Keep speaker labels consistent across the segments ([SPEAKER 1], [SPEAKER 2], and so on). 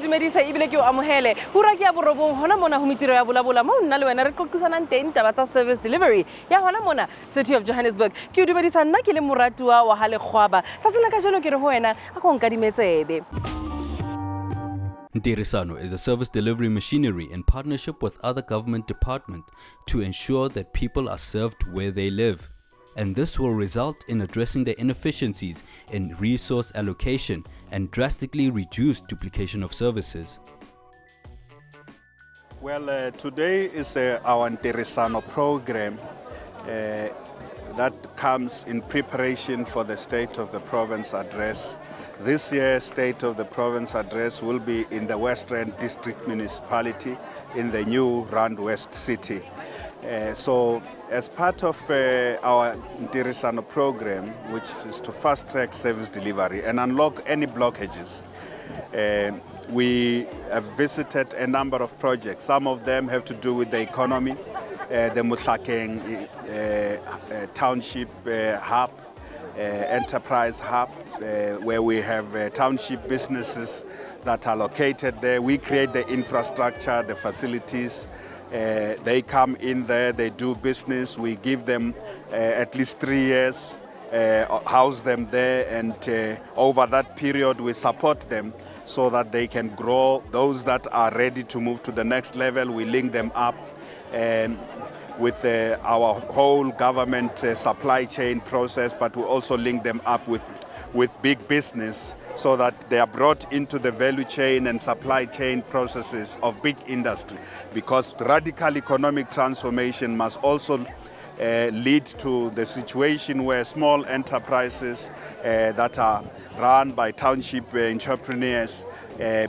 [SPEAKER 1] dumedisa ebile ke o amohele hura ke ya borobong hona mona ho Mintirho ya Vulavula mo nna le wena re qoqisanang teng taba tsa service delivery ya hona mona City of Johannesburg ke o dumedisa nna ke le moratuwa wa ha lekgwaba sa sena ka jeno ke re ho wena a ko nkadimetsebe.
[SPEAKER 2] Ntirhisano is a service delivery machinery in partnership with other government departments to ensure that people are served where they live. And this will result in addressing the inefficiencies in resource allocation and drastically reduce duplication of services.
[SPEAKER 3] Well, today is our Ntirhisano program that comes in preparation for the State of the Province address. This year's State of the Province address will be in the West Rand District Municipality in the new Rand West City. So as part of our Ntirhisano program, which is to fast-track service delivery and unlock any blockages, we have visited a number of projects. Some of them have to do with the economy, the Mutlakeng Township Hub, Enterprise Hub, where we have township businesses that are located there. We create the infrastructure, the facilities. They come in there, they do business. We give them at least 3 years, house them there, and over that period we support them so that they can grow. Those that are ready to move to the next level, we link them up with our whole government supply chain process, but we also link them up with big business so that they are brought into the value chain and supply chain processes of big industry, because radical economic transformation must also lead to the situation where small enterprises that are run by township entrepreneurs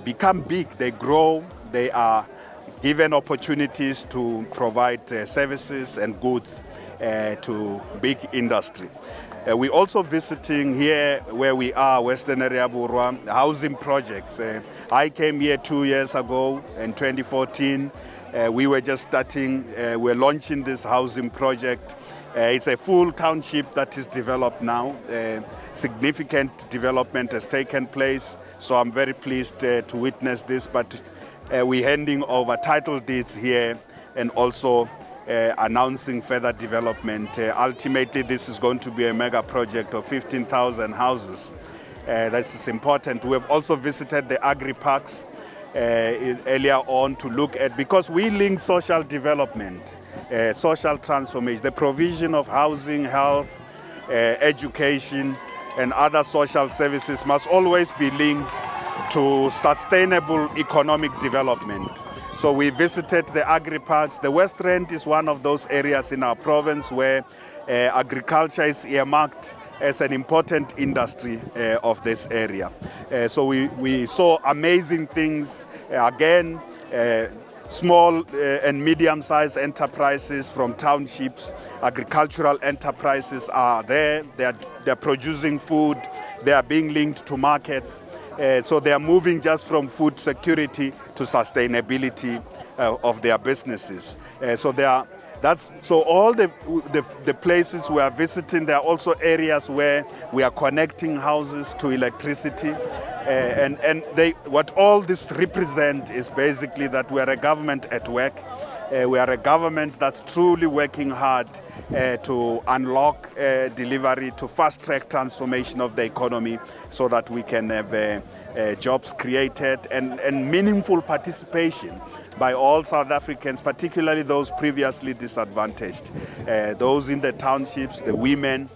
[SPEAKER 3] become big, they grow, they are given opportunities to provide services and goods to big industry. We're also visiting here where we are, Western area Burwa, housing projects. I came here 2 years ago in 2014. We were just starting, we're launching this housing project. It's a full township that is developed now. Significant development has taken place, so I'm very pleased to witness this, but we're handing over title deeds here and also announcing further development. Ultimately, this is going to be a mega project of 15,000 houses. This is important. We have also visited the agri-parks earlier on to look at, because we link social development, social transformation, the provision of housing, health, education, and other social services must always be linked to sustainable economic development. So we visited the agri-parks. The West Rand is one of those areas in our province where agriculture is earmarked as an important industry of this area. So we saw amazing things. Again, small and medium-sized enterprises from townships, agricultural enterprises are there. They're producing food. They are being linked to markets. So they are moving just from food security to sustainability of their businesses. So all the places we are visiting, there are also areas where we are connecting houses to electricity. What all this represent is basically that we are a government at work. We are a government that's truly working hard to unlock delivery, to fast-track transformation of the economy so that we can have jobs created and meaningful participation by all South Africans, particularly those previously disadvantaged, those in the townships, the women,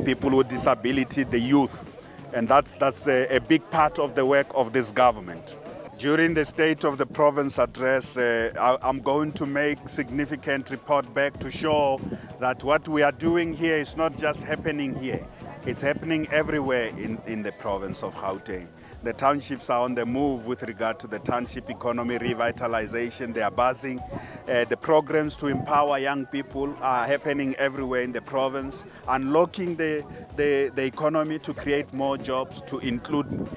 [SPEAKER 3] people with disability, the youth. And that's a big part of the work of this government. During the State of the Province address, I'm going to make significant report back to show that what we are doing here is not just happening here. It's happening everywhere in the province of Gauteng. The townships are on the move with regard to the township economy revitalization. They are buzzing. The programs to empower young people are happening everywhere in the province, unlocking the economy to create more jobs, to include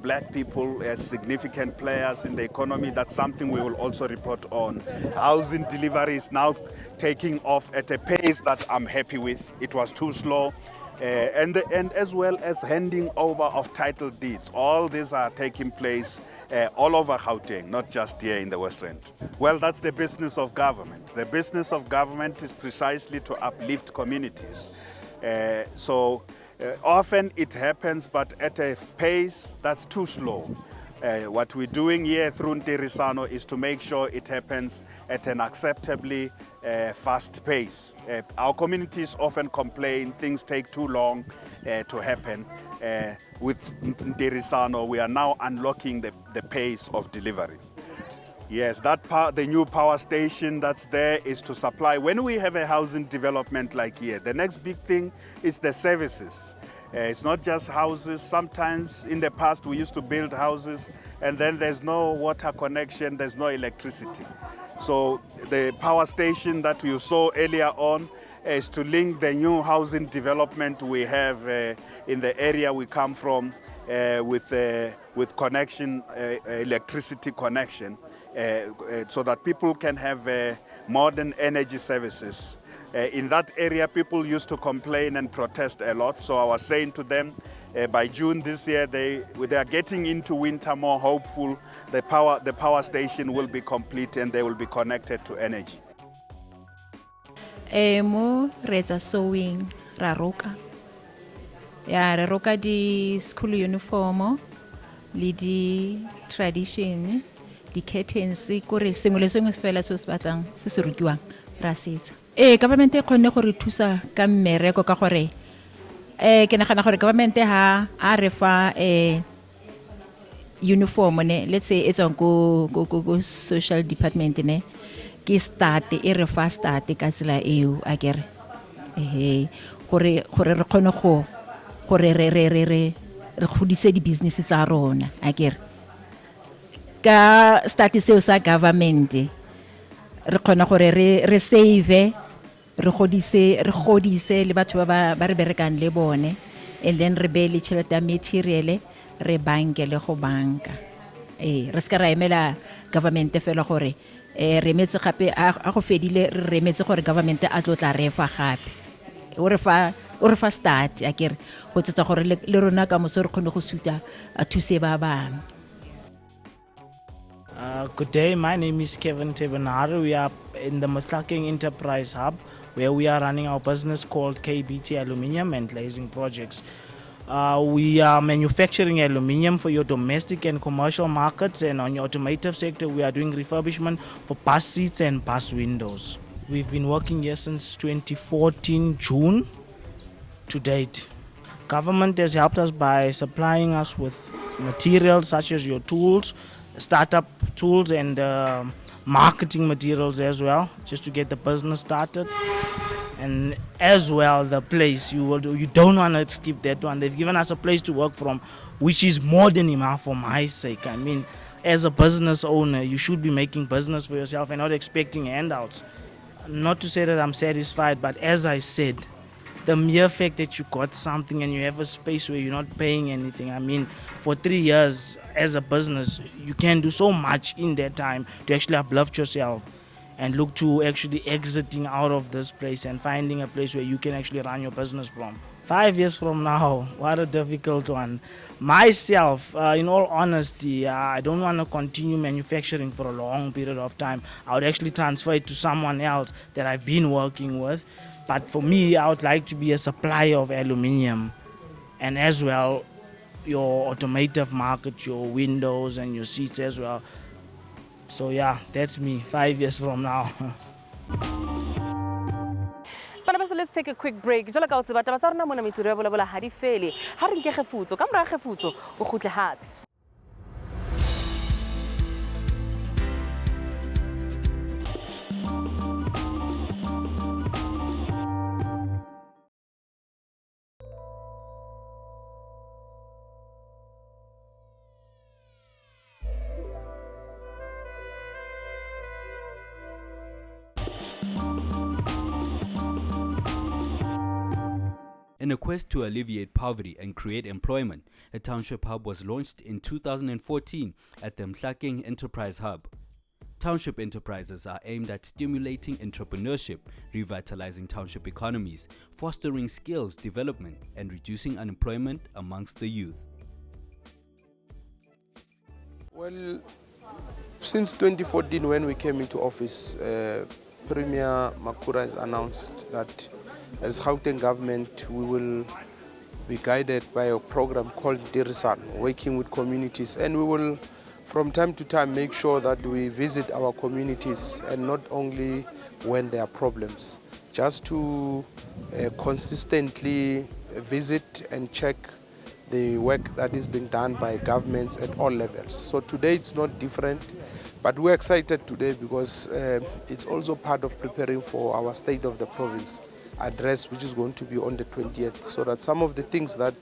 [SPEAKER 3] black people as significant players in the economy. That's something we will also report on. Housing delivery is now taking off at a pace that I'm happy with. It was too slow. and as well as handing over of title deeds. All these are taking place all over Gauteng, not just here in the West Rand. Well, that's the business of government. The business of government is precisely to uplift communities. Often it happens, but at a pace that's too slow. What we're doing here through Ntirhisano is to make sure it happens at an acceptably fast pace. Our communities often complain things take too long to happen. With Ntirhisano, we are now unlocking the pace of delivery. Yes, the new power station that's there is to supply. When we have a housing development like here, the next big thing is the services. It's not just houses. Sometimes in the past we used to build houses and then there's no water connection, there's no electricity. So the power station that you saw earlier on is to link the new housing development we have in the area we come from with connection, electricity connection, so that people can have modern energy services. In that area, people used to complain and protest a lot. So I was saying to them, by June this year, they are getting into winter more hopeful. The power station will be complete and they will be connected to energy.
[SPEAKER 4] Mo reza sewing ra roka. Ya re roka di school uniform le di tradition, di curtains kore sengwe le sengwe fela se se batlang se se rukiwang ra setsa. Government e khone go re thusa ka mmereko ka gore ke nagana gore government ha a re fa uniform ne, let's say it's on go social department ne ke start e re fa start ka tsela eo a kere gore re khone go gore re godise di business tsa rona a kere ka start seo sa government re khona gore re save re godise le batho ba re berekang le bone, and then re be le tšhelete ya material re banke le go banka re ska ra emela government fela gore re metse gape a go fedile re metse gore government a tlotla re fa gape o re fa start a kere go tsetsa gore le rona ka moso re khone go suta a thuse ba bang.
[SPEAKER 5] Good day, my name is Kevin Tebenare. We are in the Matlakeng Enterprise Hub, where we are running our business called KBT Aluminium and Glazing Projects. We are manufacturing aluminium for your domestic and commercial markets, and on your automotive sector we are doing refurbishment for bus seats and bus windows. We've been working here since 2014 June to date. Government has helped us by supplying us with materials such as your tools, startup tools and marketing materials as well, just to get the business started. And as well the place, you don't want to skip that one. They've given us a place to work from, which is more than enough for my sake. I mean, as a business owner, you should be making business for yourself and not expecting handouts. Not to say that I'm satisfied, but as I said, the mere fact that you got something and you have a space where you're not paying anything. I mean, for 3 years as a business, you can do so much in that time to actually uplift yourself and look to actually exiting out of this place and finding a place where you can actually run your business from. 5 years from now, what a difficult one. Myself, in all honesty, I don't want to continue manufacturing for a long period of time. I would actually transfer it to someone else that I've been working with. But for me, I would like to be a supplier of aluminium and as well your automotive market, your windows and your seats as well. So yeah, that's me 5 years from now.
[SPEAKER 1] So let's take a quick break. Jwale ka o tseba taba tsa rona mona Mintirho ya Vulavula ha di fele. Ha re nke kgefutso, ka mora kgefutso o kgutle hape.
[SPEAKER 2] In a quest to alleviate poverty and create employment, a township hub was launched in 2014 at the Matlakeng Enterprise Hub. Township enterprises are aimed at stimulating entrepreneurship, revitalizing township economies, fostering skills development, and reducing unemployment amongst the youth.
[SPEAKER 6] Well, since 2014, when we came into office, Premier Makura has announced that as Gauteng government, we will be guided by a program called Ntirhisano, working with communities, and we will from time to time make sure that we visit our communities, and not only when there are problems, just to consistently visit and check the work that is being done by governments at all levels. So today it's not different, but we're excited today because it's also part of preparing for our State of the Province address, which is going to be on the 20th, so that some of the things that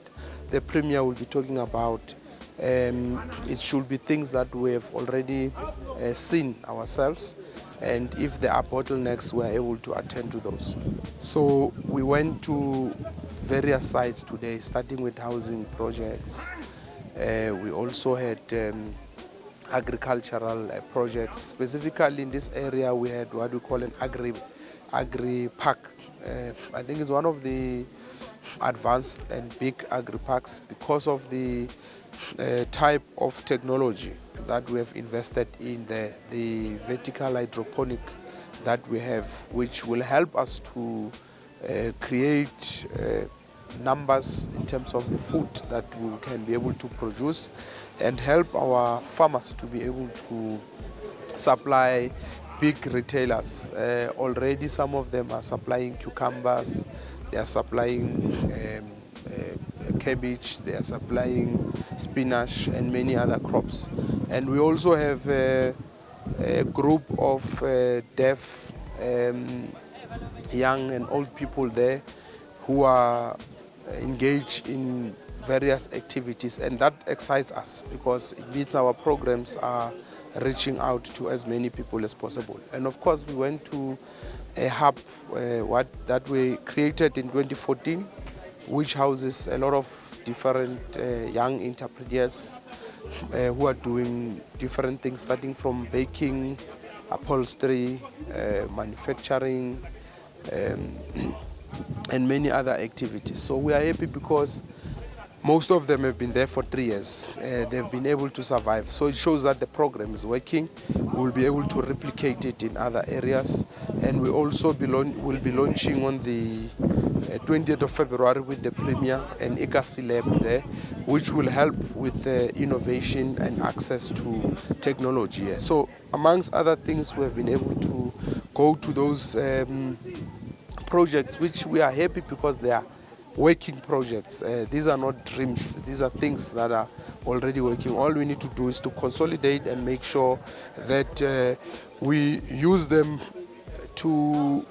[SPEAKER 6] the Premier will be talking about, it should be things that we have already seen ourselves, and if there are bottlenecks, we are able to attend to those. So we went to various sites today, starting with housing projects. We also had agricultural projects. Specifically in this area, we had what we call an agri park. I think it's one of the advanced and big agri parks because of the type of technology that we have invested in, the vertical hydroponic that we have, which will help us to create numbers in terms of the food that we can be able to produce, and help our farmers to be able to supply big retailers. Already some of them are supplying cucumbers, they are supplying cabbage, they are supplying spinach and many other crops. And we also have a group of deaf, young and old people there who are engaged in various activities, and that excites us because it means our programs are reaching out to as many people as possible. And of course we went to a hub that we created in 2014, which houses a lot of different young entrepreneurs who are doing different things, starting from baking, upholstery, manufacturing, and many other activities. So we are happy because most of them have been there for 3 years. They've been able to survive. So it shows that the program is working. We'll be able to replicate it in other areas. And we also will be launching on the 20th of February with the Premier an ECAC lab there, which will help with innovation and access to technology. So amongst other things, we have been able to go to those projects, which we are happy because they are working projects. These are not dreams, these are things that are already working. All we need to do is to consolidate and make sure that we use them to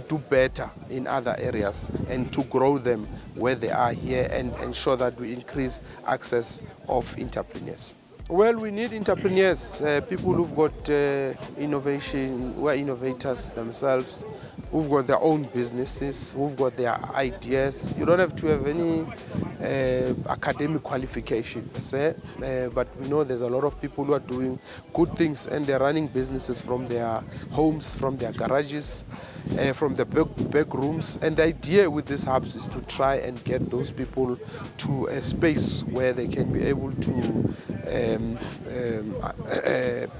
[SPEAKER 6] do better in other areas and to grow them where they are here, and ensure that we increase access of entrepreneurs. Well, we need entrepreneurs, people who've got innovation, who are innovators themselves, who've got their own businesses, who've got their ideas. You don't have to have any academic qualification per se, but we know there's a lot of people who are doing good things, and they're running businesses from their homes, from their garages, from the back rooms. And the idea with these hubs is to try and get those people to a space where they can be able to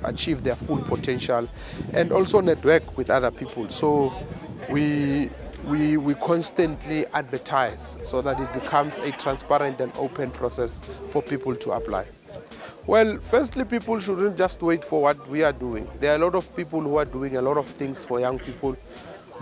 [SPEAKER 6] achieve their full potential, and also network with other people. So we constantly advertise so that it becomes a transparent and open process for people to apply. Well, firstly, people shouldn't just wait for what we are doing. There are a lot of people who are doing a lot of things for young people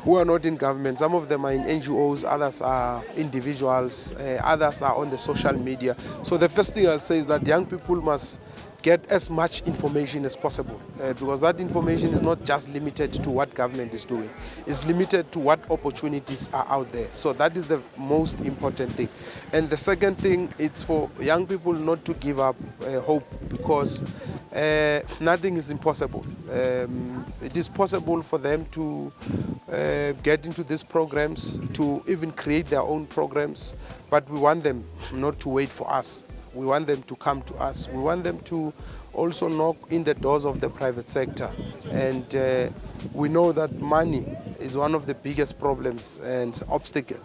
[SPEAKER 6] who are not in government. Some of them are in NGOs, others are individuals, others are on the social media. So the first thing I'll say is that young people must get as much information as possible, because that information is not just limited to what government is doing. It's limited to what opportunities are out there. So that is the most important thing. And the second thing, it's for young people not to give up hope, because nothing is impossible. It is possible for them to get into these programs, to even create their own programs, but we want them not to wait for us. We want them to come to us. We want them to also knock in the doors of the private sector. And we know that money is one of the biggest problems and obstacle.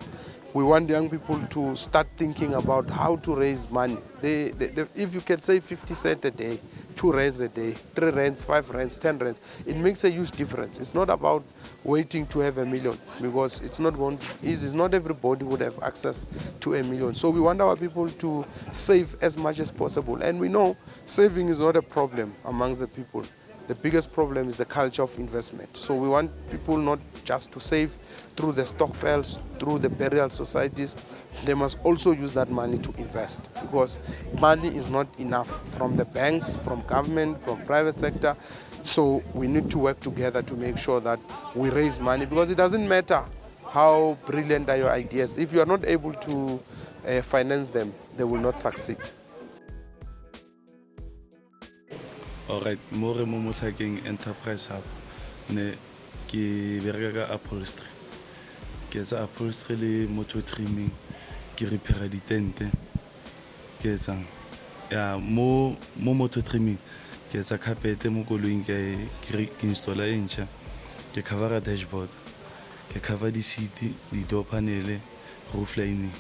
[SPEAKER 6] We want young people to start thinking about how to raise money. If you can save 50 cents a day, 2 rands a day, 3 rands, 5 rands, 10 rands, it makes a huge difference. It's not about waiting to have $1 million, because it's not going to be easy. Not everybody would have access to $1 million. So we want our people to save as much as possible. And we know saving is not a problem amongst the people. The biggest problem is the culture of investment. So we want people not just to save through the stokvels, through the burial societies. They must also use that money to invest, because money is not enough from the banks, from government, from private sector. So we need to work together to make sure that we raise money, because it doesn't matter how brilliant are your ideas. If you are not able to finance them, they will not succeed.
[SPEAKER 7] Alright, more Momosaking Enterprise Hub. Ne ki bereka upholstery. Ke tsa upholstery le motor trimming, ke repair di tente. Ke tsa ya mo motor trimming, ke tsa carpet mo koloing ke install e ntšha. Ke cover dashboard. Ke cover di seat, di door panel, roof lining.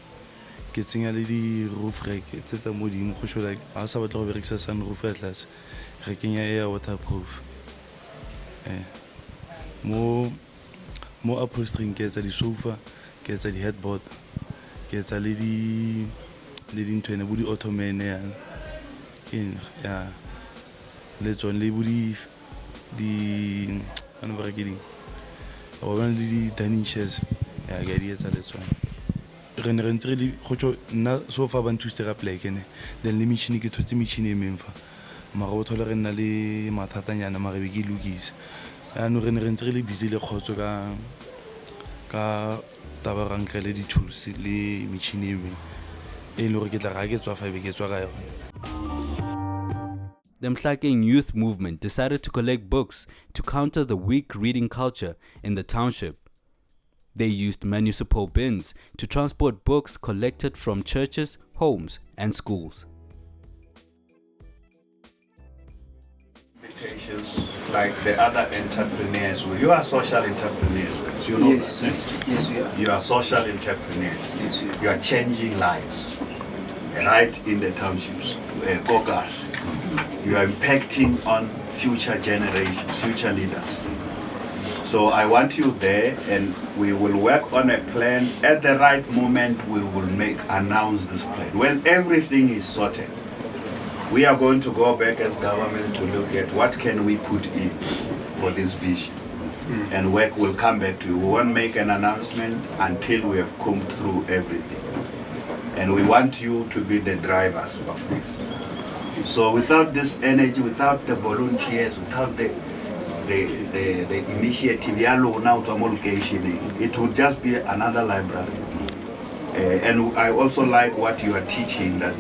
[SPEAKER 7] Ke tsenya le di roof rack tsa mo di mo go shola ha sa batla go berekisa sunroof ya tlase. Re kenya air waterproof. Mo upholstering ke tsa di sofa, ke tsa di headboard, ke tsa le di ntwene bo di ottoman ya le tsone le bo di ano ba ke ding o ba le di dining chairs ya ga di etsa le tsone re ne re ntse le go tšo nna sofa ba nthuste ga pleke ne then le metšhini ke thotse metšhini e memfa mara o thola re nna le mathatanyana mara be ke lokisa ano re ne re ntse re le busy le khotso ka tabaranka le di-tools le metšhini e meng e le gore ke tla ga ke tswa fa be ke tswa ka yone.
[SPEAKER 2] The Mhlakeng youth movement decided to collect books to counter the weak reading culture in the township. They used municipal bins to transport books collected from churches, homes, and schools.
[SPEAKER 3] Like the other entrepreneurs, you are social entrepreneurs. You know
[SPEAKER 8] Yes,
[SPEAKER 3] that, eh?
[SPEAKER 8] yes, we are.
[SPEAKER 3] You are social entrepreneurs.
[SPEAKER 8] Yes, we are.
[SPEAKER 3] You are changing lives right in the townships, Gogas. You are impacting on future generations, future leaders. So I want you there, and we will work on a plan. At the right moment, we will announce this plan. When everything is sorted, we are going to go back as government to look at what can we put in for this vision. And work will come back to you. We won't make an announcement until we have combed through everything. And we want you to be the drivers of this. So without this energy, without the volunteers, without the initiative, it would just be another library. And I also like what you are teaching, that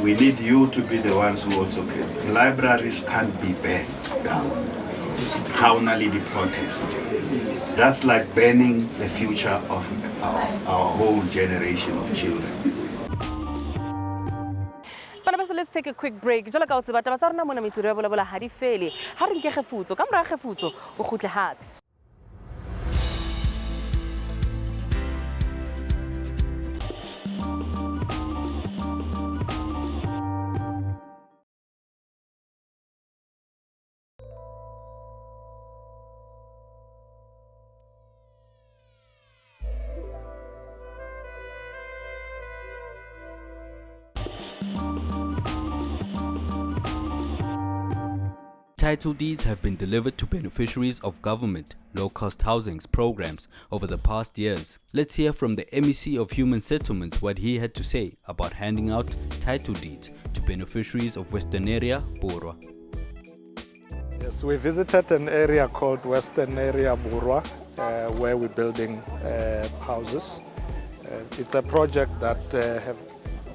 [SPEAKER 3] we need you to be the ones who also can. Libraries can't be burned down. How only the protest. That's like burning the future of our whole generation of children.
[SPEAKER 1] So let's take a quick break. Jwale ka o tseba taba tsa rona mona Mintirho ya Vulavula ha di fele. Ha re nke kgefutso, ka mora kgefutso o kgutle hape.
[SPEAKER 2] Title deeds have been delivered to beneficiaries of government low-cost housings programs over the past years. Let's hear from the MEC of Human Settlements what he had to say about handing out title deeds to beneficiaries of Western Area, Borwa.
[SPEAKER 9] Yes, we visited an area called Western Area, Borwa, where we're building houses. It's a project that have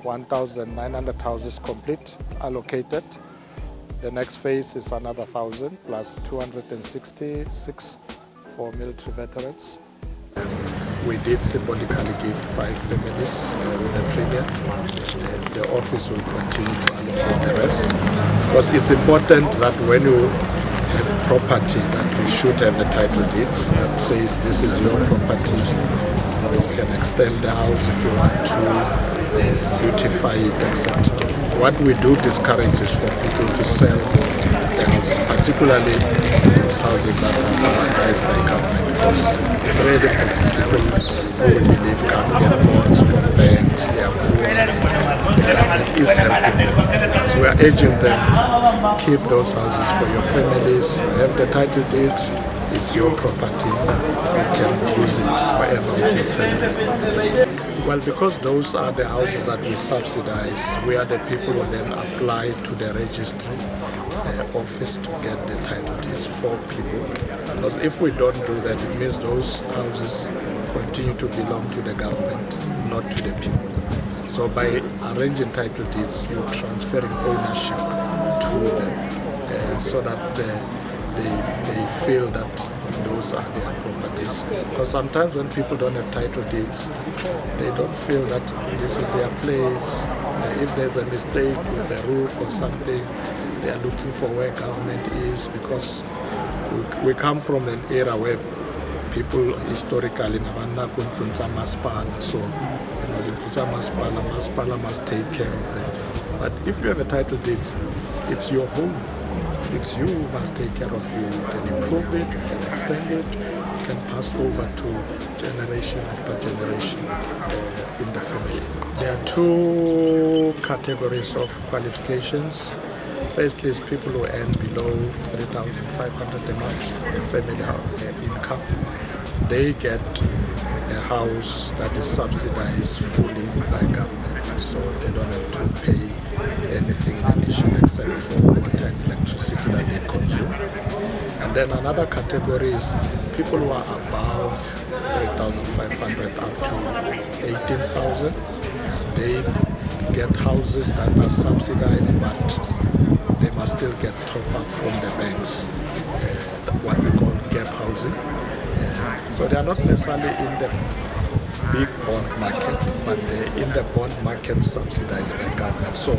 [SPEAKER 9] 1,900 houses complete, allocated. The next phase is another 1,000 plus 266 for military veterans. we did symbolically give 5 families with a premium. The office will continue to allocate the rest, because it's important that when you have property that you should have the title deeds that says this is your property. You can extend the house if you want to, beautify it, etc. What we do discourage is for people to sell the houses, particularly those houses that are subsidized by government, because it's really for people who we believe can't get loans from banks, they are poor, the government is helping them. So we are urging them, keep those houses for your families, you have the title deeds, it's your property, you can use it forever with your family. Well, because those are the houses that we subsidize, we are the people who then apply to the registry office to get the title deeds for people. Because if we don't do that, it means those houses continue to belong to the government, not to the people. So by arranging title deeds, you're transferring ownership to them so that they feel that those are their properties. Because sometimes when people don't have title deeds, they don't feel that this is their place. If there's a mistake with the roof or something, they are looking for where government is, because we come from an era where people historically so Masipala must take care of them. But if you have a title deed, it's your home. It's you who must take care of you. You can improve it, you can extend it, you can pass over to generation after generation in the family. There are 2 categories of qualifications. Firstly is people who earn below 3,500 a month family income. They get a house that is subsidized fully by government, so they don't have to pay anything in addition except for water and electricity that they consume. And then another category is people who are above 3,500 up to 18,000. They get houses that are subsidized, but they must still get top up from the banks, what we call gap housing. So they are not necessarily in the big bond market, but they're in the bond market subsidized by government. So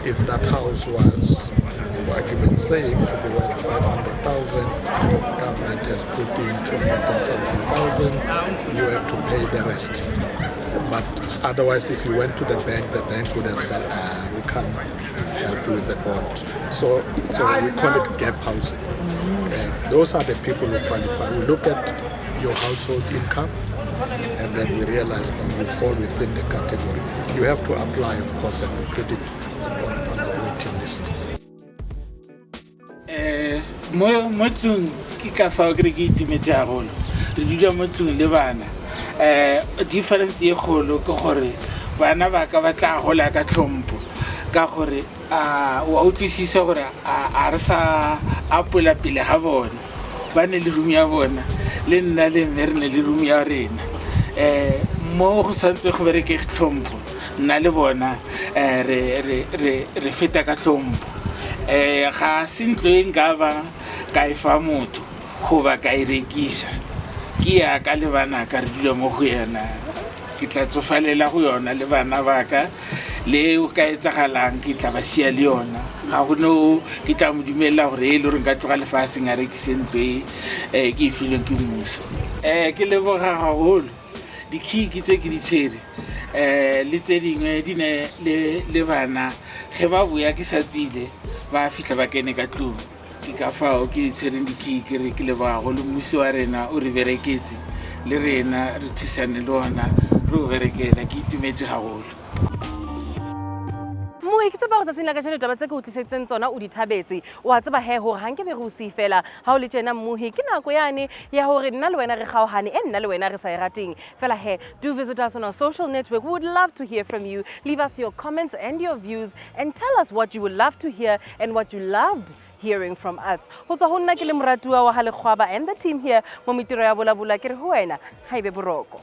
[SPEAKER 9] if that house was, for argument's sake, to be worth 500,000, government has put in 200,000 thousand, you have to pay the rest. But otherwise, if you went to the bank would have said, we can't help you with the bond. So we call it gap housing. Those are the people who qualify. We look at your household income, and then we realize you fall within the category. You have to apply, of course, and we put it on the waiting list.
[SPEAKER 8] Mo tlung ke ka fa ke ke itimetse a golo re dula mo tlung le bana difference e golo ke gore bana ba ka batla gola ka tlhompo ka gore wa utlwisisa gore a re sa apola pele ga bona ba ne le room ya bona le nna le mme re ne le room ya rena mo go santse go bereke tlhompo nna le bona re feta ka tlhompo ga sintlo e nka ba ka e fa motho go ba ka e rekisa ke ya ka le bana ka re dula mo go yena ke tla tsofalela go yona le bana ba ka le o ka etsagalang ke tla ba sia le yona ga go no ke tla mo dumela gore e le re nka tloga lefaseng a rekise ntlo e ke e fileng ke mmuso ke leboga gagolo dikiki tse ke di tshwere le tse dingwe di ne le bana ge ba boya ke sa tswile ba fitla ba kene ka tlong ke ka fao ke tshwereng dikiki re ke leboga go le mmuso wa rena o re bereketse le rena re thusane le ona re o berekela ke itumetse gagolo
[SPEAKER 1] ke tseba go tsatsing la ka jeno taba tse ke o tlisetseng tsona o di thabetse wa tseba he gore ga nke be re o se fela ga o le tjena mmohi ke nako yane ya gore nna le wena re kgaogane nna le wena re sa rateng fela he do visit us on our social network. We would love to hear from you. Leave us your comments and your views and tell us what you would love to hear and what you loved hearing from us. Go tswa go nna ke le moratuwa wa Halekgwaba and the team here mo Mintirho ya Vulavula ke re ho wena ha ibe boroko.